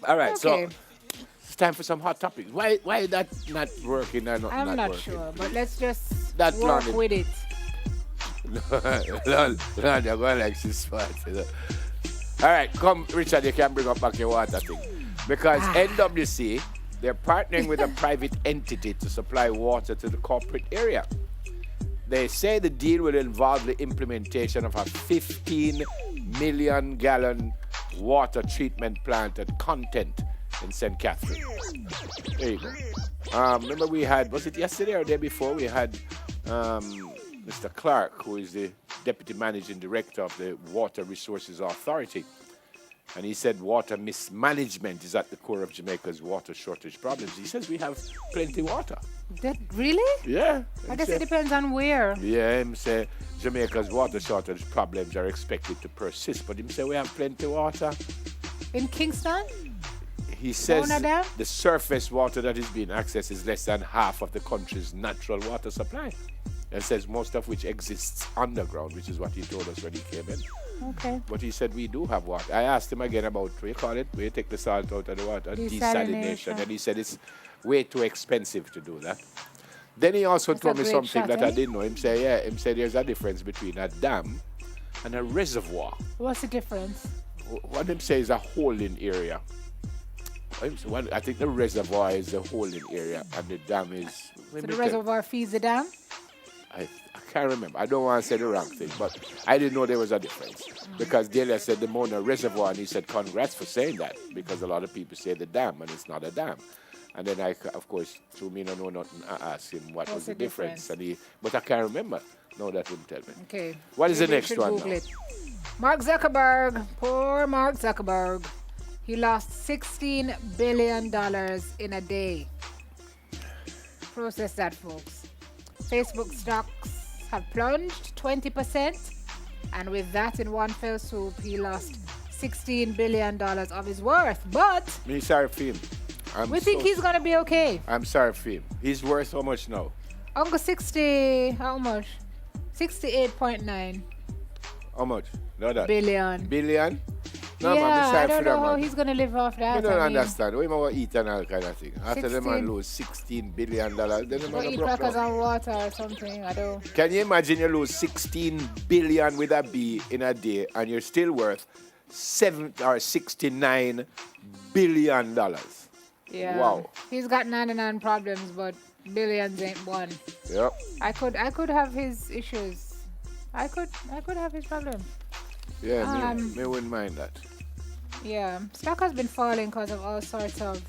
All right, Okay. so it's time for some hot topics. Why that not working or I'm not not working? sure, but let's just That work planning. with it. Lord, you're going like this spot, you know. All right, come, Richard, you can bring up back your water thing. Because NWC, they're partnering with a private entity to supply water to the corporate area. They say the deal will involve the implementation of a 15 million gallon water treatment plant at Content in St. Catherine. There you go. Remember we had, was it yesterday or the day before, we had Mr. Clark, who is the Deputy Managing Director of the Water Resources Authority. And he said water mismanagement is at the core of Jamaica's water shortage problems. He says we have plenty water. That really? Yeah. I guess it depends on where. Yeah, him say Jamaica's water shortage problems are expected to persist. But him say we have plenty water. In Kingston? He says Bona Dam? the surface water that is being accessed is less than half of the country's natural water supply. And says most of which exists underground, which is what he told us when he came in. Okay. But he said we do have water. I asked him again about, what do you call it? Where you take the salt out of the water? Desalination. And he said it's way too expensive to do that. Then he also That's told a me great something shot, that I eh? didn't know. Him say there's a difference between a dam and a reservoir. What's the difference? What him say is a holding area. I think the reservoir is the holding area and the dam is... So the reservoir feeds the dam? I can't remember. I don't want to say the wrong thing, but I didn't know there was a difference. Because Delia said the Mona Reservoir, and he said, congrats for saying that, because a lot of people say the dam, and it's not a dam. And then I, of course, through me not know nothing, I asked him what was the difference. And but I can't remember. No, that wouldn't tell me. Okay. What is the Maybe you next should one Google now? it. Mark Zuckerberg. Poor Mark Zuckerberg. He lost $16 billion in a day. Process that, folks. Facebook stocks have plunged 20%. And with that, in one fell swoop, he lost $16 billion of his worth. But Me sorry for him. we think he's going to be okay. I'm sorry for him. He's worth how much now? Uncle 60, how much? 68.9 How much? No, that. billion. Billion? No, Yeah, man, me I sorry don't for know that, how man. he's going to live off that. I don't I mean, understand. We might eat and all kind of thing. After the man 16. lose $16 billion, then the Go man eat broke crackers down. and water or something. I don't. Can you imagine you lose 16 billion with a B in a day and you're still worth $69 billion? Yeah. Wow. He's got 99 problems, but billions ain't one. Yep. I could have his issues. I could have his problems. Yeah, me wouldn't mind that. Yeah. Stock has been falling because of all sorts of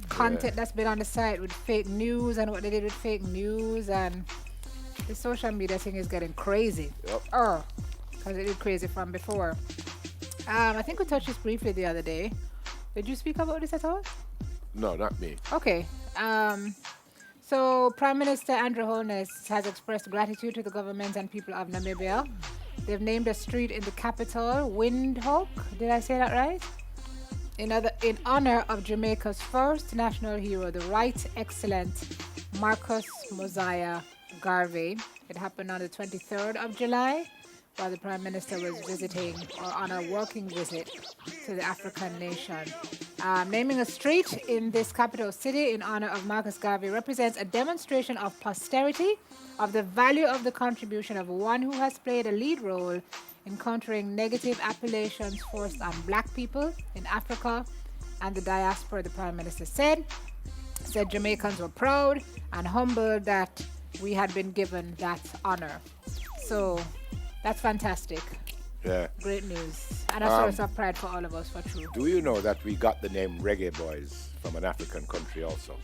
content that's been on the site with fake news and what they did with fake news, and the social media thing is getting crazy. Yep. Because it did crazy from before. I think we touched this briefly the other day. Did you speak about this at all? No, not me. Okay. So Prime Minister Andrew Holness has expressed gratitude to the government and people of Namibia. They've named a street in the capital, Windhoek. Did I say that right? In honor of Jamaica's first national hero, the Right Excellent Marcus Mosiah Garvey. It happened on the 23rd of July, while the Prime Minister was visiting or on a working visit to the African nation. Naming a street in this capital city in honor of Marcus Garvey represents a demonstration of posterity of the value of the contribution of one who has played a lead role in countering negative appellations forced on black people in Africa and the diaspora, the Prime Minister said Jamaicans were proud and humbled that we had been given that honor. So that's fantastic. Yeah. Great news. And a source of pride for all of us, for true. Do you know that we got the name Reggae Boys from an African country also?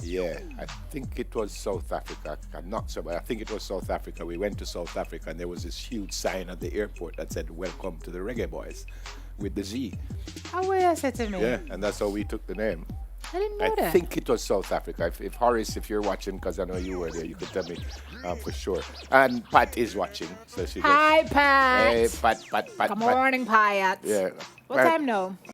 Yeah, I think it was South Africa. I'm not sure, but I think it was South Africa. We went to South Africa and there was this huge sign at the airport that said, "Welcome to the Reggae Boys," with the Z. How were you said to me? Yeah, and that's how we took the name. I didn't know I that. think it was South Africa. If Horace, if you're watching, because I know you were there, you could tell me for sure. And Pat is watching, so she goes, Hi, Pat. "Hey, Pat. Good morning, Pat. Yeah. What time now?